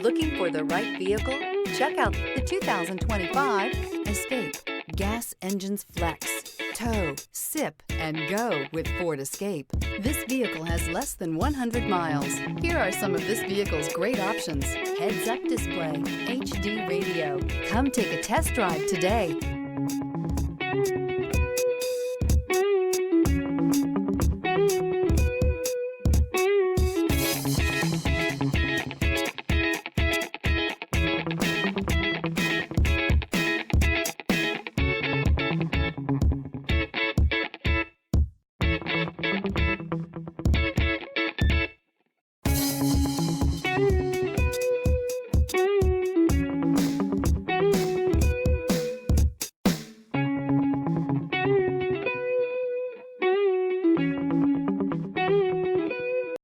Looking for the right vehicle? Check out the 2025 Escape. Gas engines flex, tow, sip, and go with Ford Escape. This vehicle has less than 100 miles. Here are some of this vehicle's great options: heads-up display, HD radio. Come take a test drive today.